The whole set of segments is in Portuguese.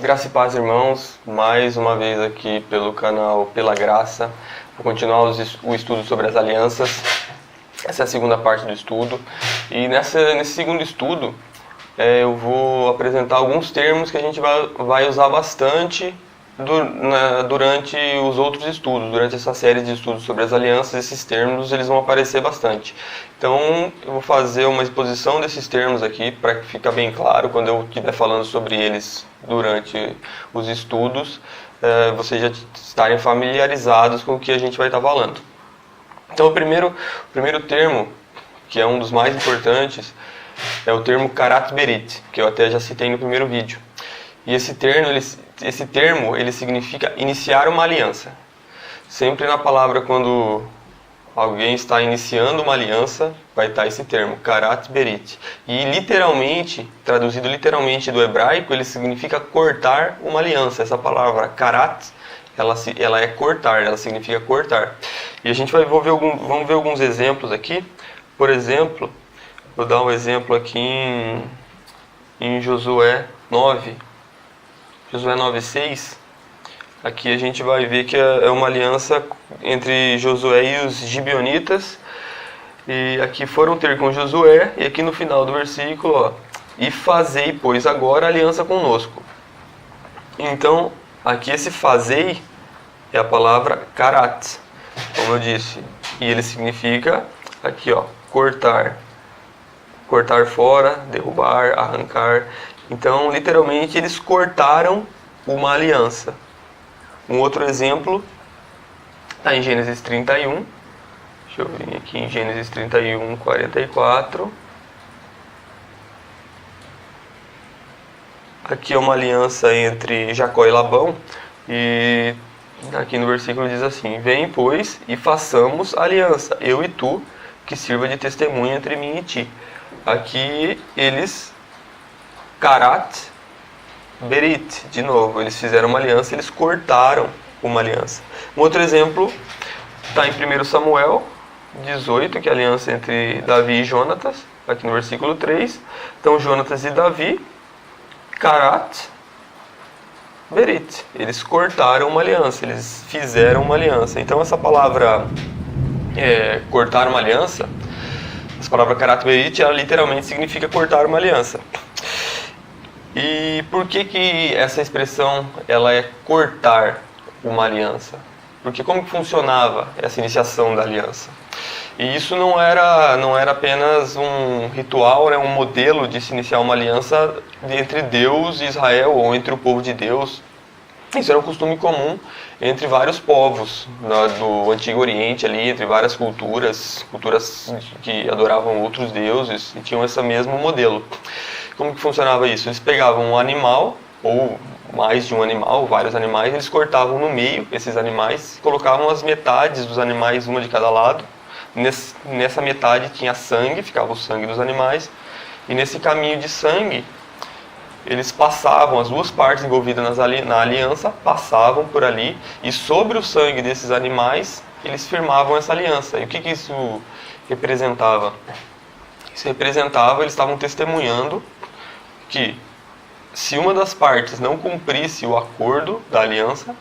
Graça e paz, irmãos, mais uma vez aqui pelo canal Pela Graça. Vou continuar o estudo sobre as alianças. Essa é a segunda parte do estudo. E nesse segundo estudo, eu vou apresentar alguns termos que a gente vai usar bastante durante os outros estudos. Durante essa série de estudos sobre as alianças, esses termos eles vão aparecer bastante. Então, eu vou fazer uma exposição desses termos aqui para que fique bem claro quando eu estiver falando sobre eles durante os estudos, vocês já estarem familiarizados com o que a gente vai estar falando. Então, o primeiro termo, que é um dos mais importantes, é o termo karat berit, que eu até já citei no primeiro vídeo. E esse termo ele significa iniciar uma aliança. Sempre na palavra, quando alguém está iniciando uma aliança, vai estar esse termo, karat berit. E literalmente, traduzido literalmente do hebraico, ele significa cortar uma aliança. Essa palavra karat, ela é cortar, ela significa cortar. E a gente vamos ver alguns exemplos aqui. Por exemplo, vou dar um exemplo aqui em Josué 9. Josué 9:6, aqui a gente vai ver que é uma aliança entre Josué e os gibeonitas. E aqui foram ter com Josué, e aqui no final do versículo, ó, e fazei, pois, agora aliança conosco. Então, aqui esse fazei é a palavra karat, como eu disse, e ele significa, aqui ó, cortar fora, derrubar, arrancar. Então, literalmente, eles cortaram uma aliança. Um outro exemplo está em Gênesis 31. Deixa eu vir aqui em Gênesis 31, 44. Aqui é uma aliança entre Jacó e Labão. E aqui no versículo diz assim: vem, pois, e façamos aliança, eu e tu, que sirva de testemunha entre mim e ti. Aqui eles... karat berit, de novo, eles fizeram uma aliança, eles cortaram uma aliança. Um outro exemplo está em 1 Samuel 18, que é a aliança entre Davi e Jonatas, aqui no versículo 3. Então, Jonatas e Davi, karat berit, eles cortaram uma aliança, eles fizeram uma aliança. Então, essa palavra cortar uma aliança, essa palavra karat berit, ela literalmente significa cortar uma aliança. E por que essa expressão ela é cortar uma aliança? Porque como que funcionava essa iniciação da aliança? E isso não era apenas um ritual, um modelo de se iniciar uma aliança entre Deus e Israel, ou entre o povo de Deus. Isso era um costume comum entre vários povos do Antigo Oriente, ali, entre várias culturas que adoravam outros deuses e tinham esse mesmo modelo. Como que funcionava isso? Eles pegavam um animal, ou mais de um animal, vários animais, eles cortavam no meio esses animais, colocavam as metades dos animais, uma de cada lado. Nessa metade tinha sangue, ficava o sangue dos animais, e nesse caminho de sangue, eles passavam, as duas partes envolvidas na aliança, passavam por ali, e sobre o sangue desses animais, eles firmavam essa aliança. E o que isso representava? Isso representava, eles estavam testemunhando que se uma das partes não cumprisse o acordo da aliança,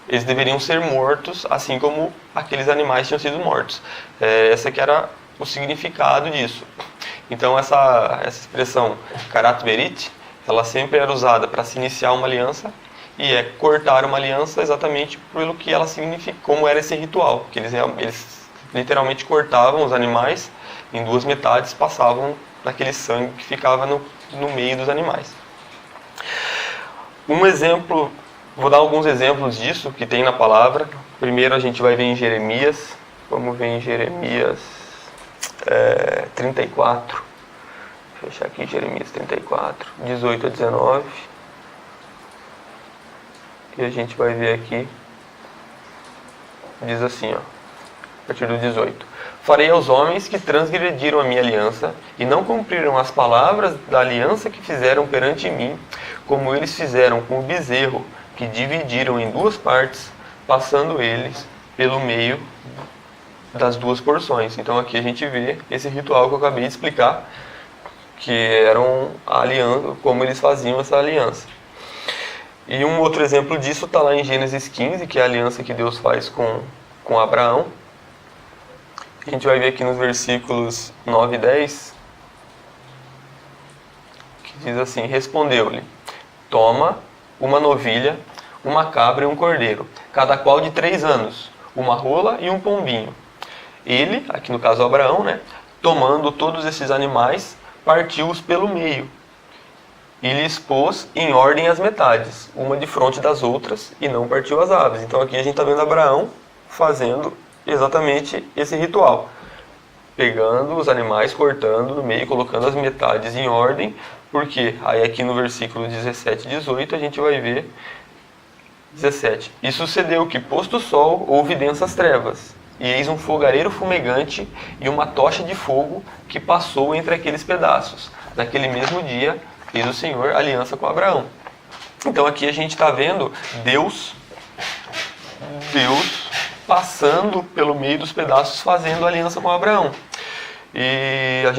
eles deveriam ser mortos, assim como aqueles animais tinham sido mortos. Esse que era o significado disso. Então essa expressão karat berit, ela sempre era usada para se iniciar uma aliança, e é cortar uma aliança exatamente pelo que ela significa, como era esse ritual, que eles literalmente cortavam os animais em duas metades, passavam naquele sangue que ficava no meio dos animais. Um exemplo, vou dar alguns exemplos disso que tem na palavra. Primeiro a gente vai ver em Jeremias, vamos ver em Jeremias 34, vou fechar aqui Jeremias 34, 18 a 19, e a gente vai ver aqui, diz assim, ó, a partir do 18. Farei aos homens que transgrediram a minha aliança e não cumpriram as palavras da aliança que fizeram perante mim, como eles fizeram com o bezerro, que dividiram em duas partes, passando eles pelo meio das duas porções. Então aqui a gente vê esse ritual que eu acabei de explicar, que eram a aliança, como eles faziam essa aliança. E um outro exemplo disso está lá em Gênesis 15, que é a aliança que Deus faz com Abraão. A gente vai ver aqui nos versículos 9 e 10, que diz assim: respondeu-lhe: toma uma novilha, uma cabra e um cordeiro, cada qual de 3 anos, uma rola e um pombinho. Ele, aqui no caso Abraão, né, tomando todos esses animais, partiu-os pelo meio e lhes pôs em ordem as metades, uma defronte das outras, e não partiu as aves. Então aqui a gente está vendo Abraão fazendo exatamente esse ritual, pegando os animais, cortando no meio, colocando as metades em ordem, porque aí aqui no versículo 17 e 18 a gente vai ver 17. E sucedeu que, posto o sol, houve densas trevas, e eis um fogareiro fumegante e uma tocha de fogo que passou entre aqueles pedaços. Naquele mesmo dia fez o Senhor aliança com Abraão. Então aqui a gente está vendo Deus passando pelo meio dos pedaços, fazendo aliança com Abraão. E a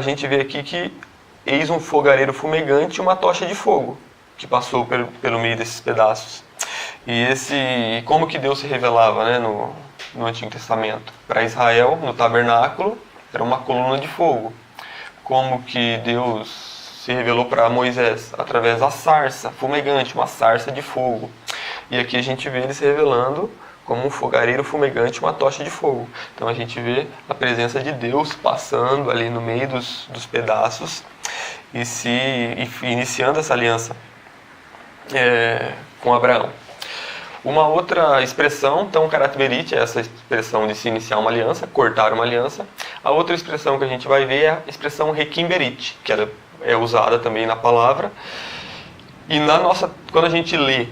gente vê aqui que eis um fogareiro fumegante e uma tocha de fogo que passou pelo meio desses pedaços. E como que Deus se revelava, né, no Antigo Testamento? Para Israel, no tabernáculo, era uma coluna de fogo. Como que Deus se revelou para Moisés? Através da sarça fumegante, uma sarça de fogo. E aqui a gente vê ele se revelando como um fogareiro fumegante, uma tocha de fogo. Então a gente vê a presença de Deus passando ali no meio dos pedaços e iniciando essa aliança com Abraão. Uma outra expressão, então, caráter berit, é essa expressão de se iniciar uma aliança, cortar uma aliança. A outra expressão que a gente vai ver é a expressão requiem berit, que ela é usada também na palavra. E quando a gente lê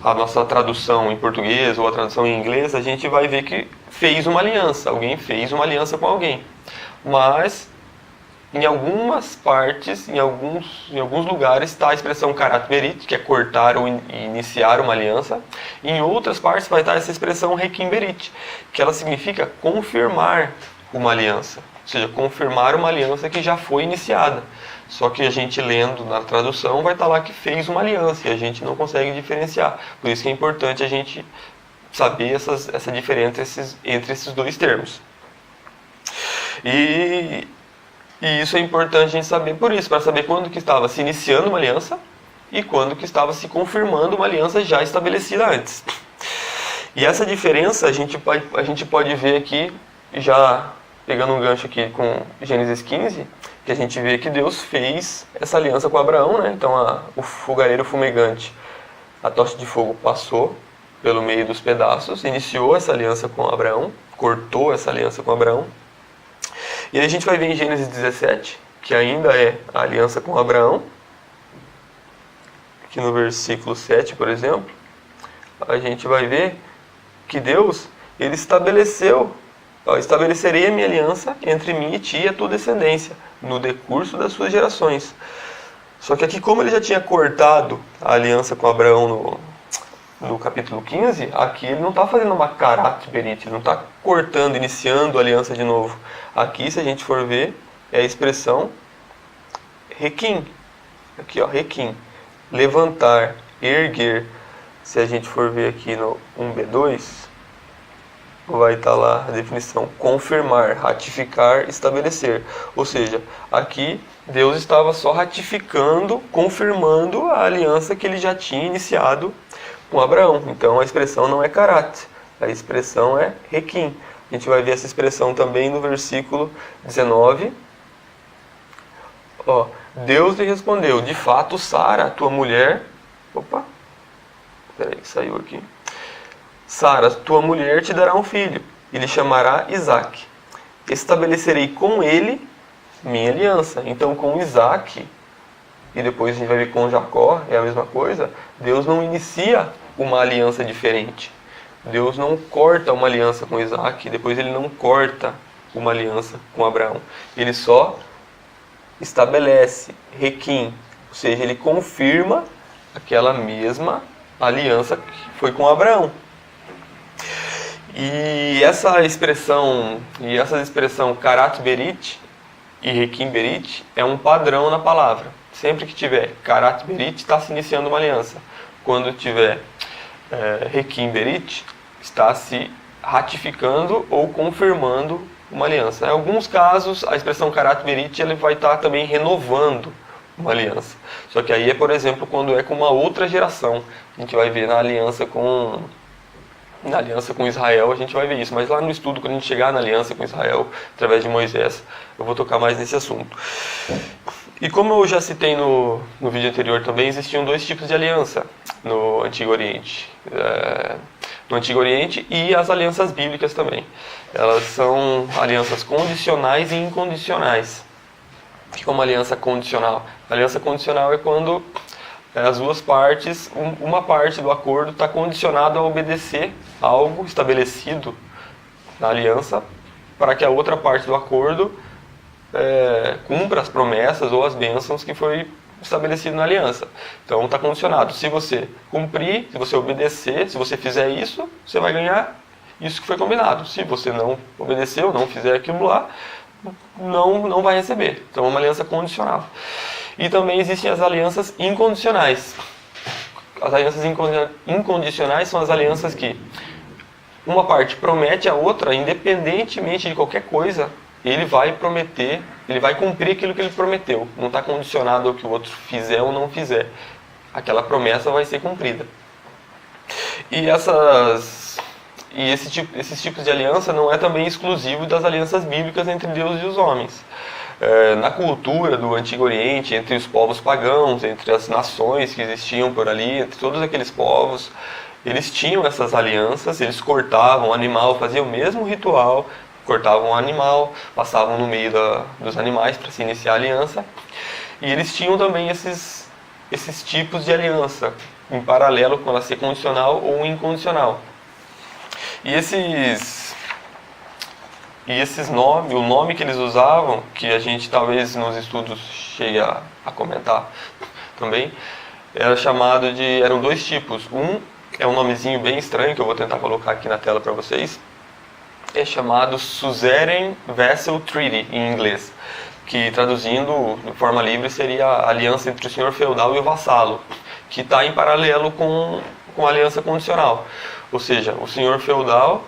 a nossa tradução em português ou a tradução em inglês, a gente vai ver que fez uma aliança, alguém fez uma aliança com alguém. Mas em algumas partes, em alguns lugares, está a expressão karat berit, que é cortar ou iniciar uma aliança. E em outras partes vai estar essa expressão requiem berit, que ela significa confirmar uma aliança. Ou seja, confirmar uma aliança que já foi iniciada. Só que a gente lendo na tradução vai estar lá que fez uma aliança e a gente não consegue diferenciar. Por isso que é importante a gente saber essa diferença entre esses dois termos. E isso é importante a gente saber por isso, para saber quando que estava se iniciando uma aliança e quando que estava se confirmando uma aliança já estabelecida antes. E essa diferença a gente pode ver aqui, já pegando um gancho aqui com Gênesis 15, que a gente vê que Deus fez essa aliança com Abraão, né? Então o fogareiro fumegante, a tocha de fogo passou pelo meio dos pedaços, iniciou essa aliança com Abraão, cortou essa aliança com Abraão. E aí a gente vai ver em Gênesis 17, que ainda é a aliança com Abraão. Aqui no versículo 7, por exemplo, a gente vai ver que Deus, ele estabelecerei a minha aliança entre mim e ti e a tua descendência, no decurso das suas gerações. Só que aqui, como ele já tinha cortado a aliança com Abraão no capítulo 15, aqui ele não está fazendo uma karat berit, ele não está cortando, iniciando a aliança de novo. Aqui, se a gente for ver, é a expressão requiem. Aqui, ó, requiem. Levantar, erguer. Se a gente for ver aqui no 1b2, vai estar lá a definição: confirmar, ratificar, estabelecer. Ou seja, aqui Deus estava só ratificando, confirmando a aliança que ele já tinha iniciado com Abraão. Então a expressão não é karat, a expressão é requiem. A gente vai ver essa expressão também no versículo 19. Ó, Deus lhe respondeu: de fato, Sara, tua mulher... Opa, peraí que saiu aqui. Sara, tua mulher, te dará um filho, e lhe chamará Isaque. Estabelecerei com ele minha aliança. Então, com Isaque, e depois a gente vai ver com Jacó, é a mesma coisa. Deus não inicia uma aliança diferente. Deus não corta uma aliança com Isaque, depois ele não corta uma aliança com Abraão. Ele só estabelece, requiem, ou seja, ele confirma aquela mesma aliança que foi com Abraão. E essa expressão karat berit e requiem berit é um padrão na palavra. Sempre que tiver Karat Berit, está se iniciando uma aliança. Quando tiver Requiem Berit, está se ratificando ou confirmando uma aliança. Em alguns casos, a expressão Karat Berit ele vai estar também renovando uma aliança. Só que aí é, por exemplo, quando é com uma outra geração. A gente vai ver na aliança com Israel, a gente vai ver isso. Mas lá no estudo, quando a gente chegar na aliança com Israel, através de Moisés, eu vou tocar mais nesse assunto. E como eu já citei no vídeo anterior também, existiam dois tipos de aliança no Antigo Oriente. No Antigo Oriente e as alianças bíblicas também. Elas são alianças condicionais e incondicionais. O que é uma aliança condicional? A aliança condicional é quando as duas partes, uma parte do acordo está condicionada a obedecer a algo estabelecido na aliança para que a outra parte do acordo cumpra as promessas ou as bênçãos que foi estabelecido na aliança. Então está condicionado. Se você cumprir, se você obedecer, se você fizer isso, você vai ganhar isso que foi combinado. Se você não obedecer ou não fizer aquilo lá, não vai receber. Então é uma aliança condicional. E também existem as alianças incondicionais. As alianças incondicionais são as alianças que uma parte promete à outra, independentemente de qualquer coisa, ele vai prometer, ele vai cumprir aquilo que ele prometeu. Não está condicionado ao que o outro fizer ou não fizer. Aquela promessa vai ser cumprida. E esses tipos de aliança não é também exclusivo das alianças bíblicas entre Deus e os homens. Na cultura do Antigo Oriente, entre os povos pagãos, entre as nações que existiam por ali, entre todos aqueles povos, eles tinham essas alianças, eles cortavam o animal, faziam o mesmo ritual, cortavam o animal, passavam no meio dos animais para se iniciar a aliança. E eles tinham também esses tipos de aliança, em paralelo com ela ser condicional ou incondicional. E o nome que eles usavam, que a gente talvez nos estudos chegue a comentar também, eram dois tipos. Um é um nomezinho bem estranho, que eu vou tentar colocar aqui na tela para vocês. É chamado Suzerain Vassal Treaty, em inglês, que traduzindo de forma livre seria a aliança entre o senhor feudal e o vassalo, que está em paralelo com a aliança condicional. Ou seja, o senhor feudal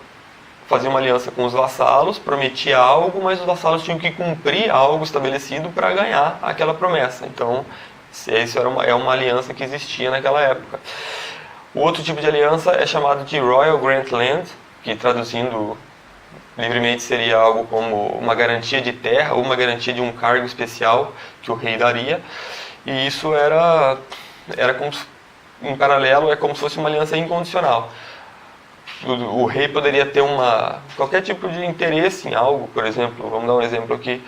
fazia uma aliança com os vassalos, prometia algo, mas os vassalos tinham que cumprir algo estabelecido para ganhar aquela promessa. Então, isso é uma aliança que existia naquela época. O outro tipo de aliança é chamado de Royal Grant Land, que traduzindo livremente seria algo como uma garantia de terra ou uma garantia de um cargo especial que o rei daria. E isso era como em paralelo, é como se fosse uma aliança incondicional. O rei poderia ter qualquer tipo de interesse em algo, por exemplo, vamos dar um exemplo aqui,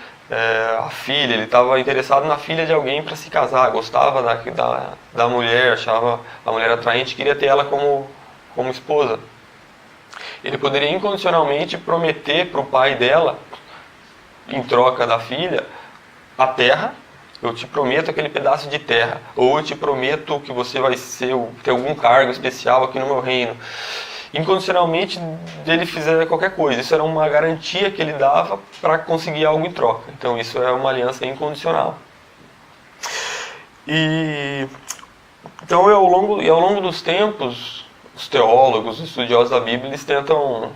a filha, ele estava interessado na filha de alguém para se casar, gostava da mulher, achava a mulher atraente, queria ter ela como esposa. Ele poderia incondicionalmente prometer para o pai dela, em troca da filha, a terra. Eu te prometo aquele pedaço de terra, ou eu te prometo que você vai ter algum cargo especial aqui no meu reino. Incondicionalmente dele fizer qualquer coisa. Isso era uma garantia que ele dava para conseguir algo em troca. Então isso é uma aliança incondicional. Então ao longo dos tempos, os teólogos, os estudiosos da Bíblia, eles tentam,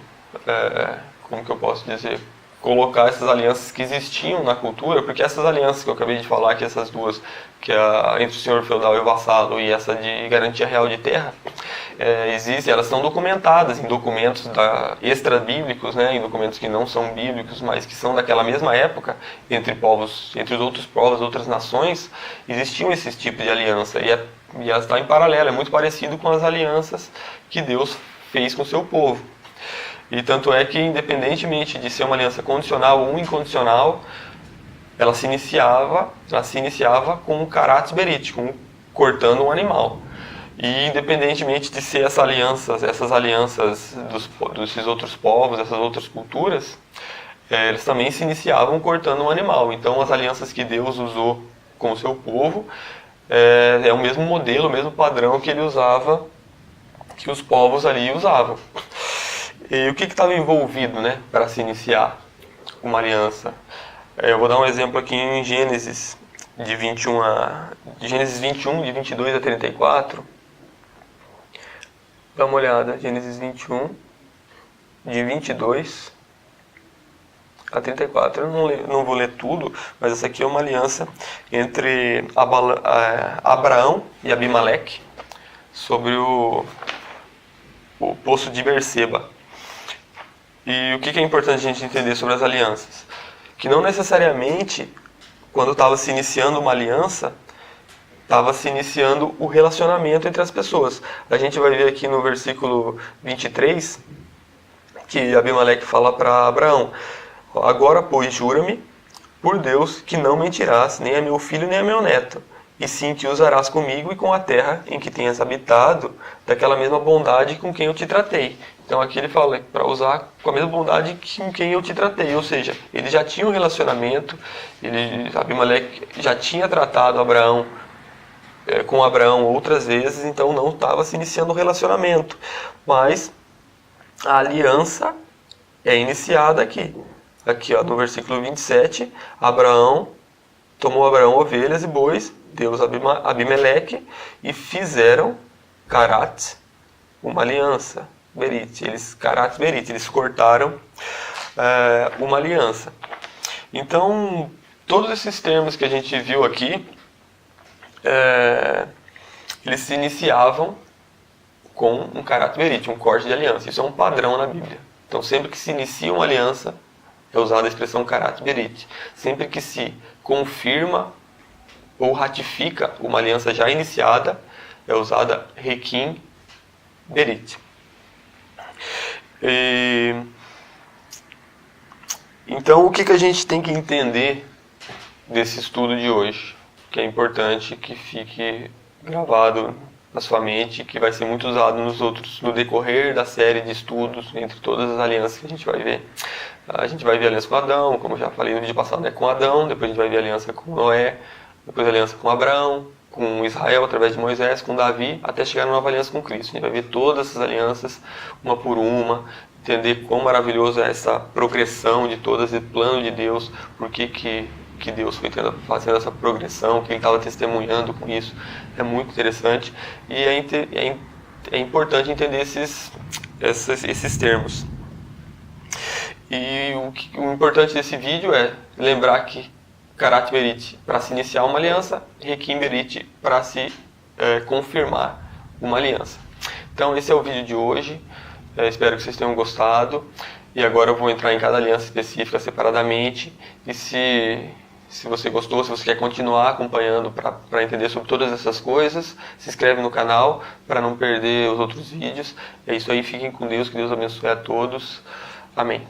como que eu posso dizer, colocar essas alianças que existiam na cultura, porque essas alianças que eu acabei de falar, que essas duas, que é entre o senhor feudal e o vassalo, e essa de garantia real de terra, existem, elas são documentadas em documentos extra-bíblicos, né, em documentos que não são bíblicos, mas que são daquela mesma época, entre os outros povos, outras nações, existiam esses tipos de aliança, e elas estão em paralelo, é muito parecido com as alianças que Deus fez com o seu povo. E tanto é que, independentemente de ser uma aliança condicional ou incondicional, ela se iniciava com um Karat Berit, cortando um animal. E independentemente de ser essas alianças desses outros povos, essas outras culturas, eles também se iniciavam cortando um animal. Então as alianças que Deus usou com o seu povo é o mesmo modelo, o mesmo padrão que ele usava, que os povos ali usavam. E o que estava envolvido, né, para se iniciar uma aliança? Eu vou dar um exemplo aqui em Gênesis de Gênesis 21, de 22 a 34. Dá uma olhada, Gênesis 21, de 22 a 34. Eu não vou ler tudo, mas essa aqui é uma aliança entre Abraão e Abimeleque sobre o poço de Berseba. E o que é importante a gente entender sobre as alianças? Que não necessariamente, quando estava se iniciando uma aliança, estava se iniciando o relacionamento entre as pessoas. A gente vai ver aqui no versículo 23, que Abimeleque fala para Abraão: agora, pois, jura-me por Deus que não mentirás, nem a meu filho nem a meu neto, e sim que usarás comigo e com a terra em que tenhas habitado, daquela mesma bondade com quem eu te tratei. Então aqui ele fala para usar com a mesma bondade com quem eu te tratei, ou seja, ele já tinha um relacionamento, Abimeleque já tinha tratado com Abraão outras vezes, então não estava se iniciando o relacionamento, mas a aliança é iniciada aqui. Aqui no versículo 27, tomou Abraão ovelhas e bois, Deus Abimeleque, e fizeram Carat, uma aliança, Berit. Eles cortaram uma aliança. Então, todos esses termos que a gente viu aqui, eles se iniciavam com um Carat Berit, um corte de aliança. Isso é um padrão na Bíblia. Então, sempre que se inicia uma aliança, é usada a expressão Carat Berit. Sempre que se confirma ou ratifica uma aliança já iniciada, é usada Requim Berit. Então, o que a gente tem que entender desse estudo de hoje? Que é importante que fique gravado na sua mente, que vai ser muito usado no decorrer da série de estudos, entre todas as alianças que a gente vai ver. A gente vai ver a aliança com Adão, como eu já falei no vídeo passado, com Adão, depois a gente vai ver a aliança com Noé, depois a aliança com Abraão, com Israel através de Moisés, com Davi, até chegar na nova aliança com Cristo. A gente vai ver todas essas alianças, uma por uma, entender quão maravilhoso é essa progressão de todas, esse plano de Deus, por que Deus foi fazendo essa progressão, que Ele estava testemunhando com isso. É muito interessante e é importante entender esses termos. E o importante desse vídeo é lembrar que Carat Berit para se iniciar uma aliança, Requim Berit para se confirmar uma aliança. Então esse é o vídeo de hoje, espero que vocês tenham gostado. E agora eu vou entrar em cada aliança específica separadamente. E se você gostou, se você quer continuar acompanhando para entender sobre todas essas coisas, se inscreve no canal para não perder os outros vídeos. É isso aí, fiquem com Deus, que Deus abençoe a todos. Amém.